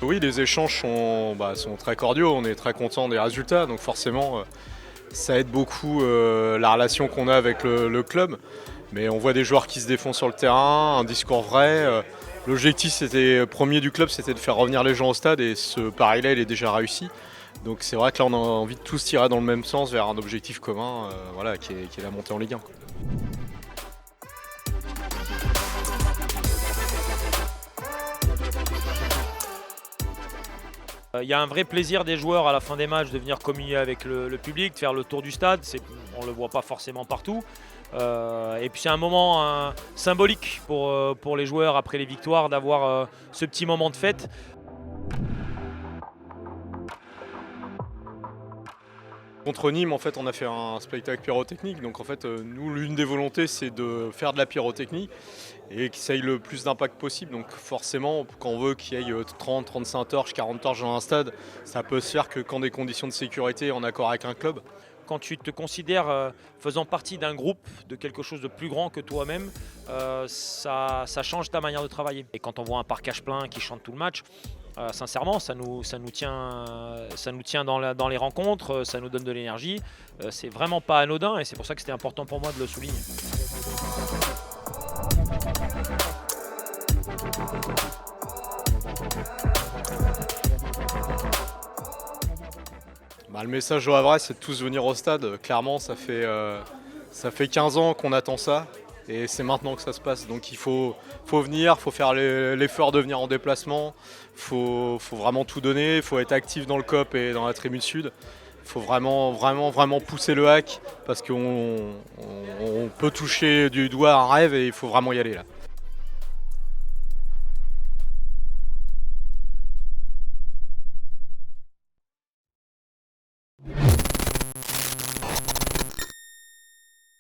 Oui, les échanges sont très cordiaux, on est très content des résultats, donc forcément ça aide beaucoup la relation qu'on a avec le club. Mais on voit des joueurs qui se défendent sur le terrain, un discours vrai. L'objectif premier du club, c'était de faire revenir les gens au stade et ce pari-là, il est déjà réussi. Donc c'est vrai que là, on a envie de tous tirer dans le même sens vers un objectif commun, qui est la montée en Ligue 1. Il y a un vrai plaisir des joueurs à la fin des matchs de venir communier avec le public, de faire le tour du stade. On ne le voit pas forcément partout. Et puis c'est un moment symbolique pour les joueurs après les victoires d'avoir ce petit moment de fête. Contre Nîmes, en fait, on a fait un spectacle pyrotechnique. Donc en fait, nous, l'une des volontés, c'est de faire de la pyrotechnie et que ça ait le plus d'impact possible. Donc forcément, quand on veut qu'il y ait 30, 35 torches, 40 torches dans un stade, ça peut se faire que quand des conditions de sécurité en accord avec un club. Quand tu te considères faisant partie d'un groupe, de quelque chose de plus grand que toi-même, ça change ta manière de travailler. Et quand on voit un parquage plein qui chante tout le match, sincèrement, ça nous tient dans les rencontres, ça nous donne de l'énergie. C'est vraiment pas anodin et c'est pour ça que c'était important pour moi de le souligner. Le message au Havrais, c'est de tous venir au stade. Clairement, ça fait 15 ans qu'on attend ça et c'est maintenant que ça se passe. Donc il faut venir, il faut faire l'effort de venir en déplacement, il faut vraiment tout donner, il faut être actif dans le COP et dans la tribune sud. Il faut vraiment pousser le hack parce qu'on peut toucher du doigt un rêve et il faut vraiment y aller là.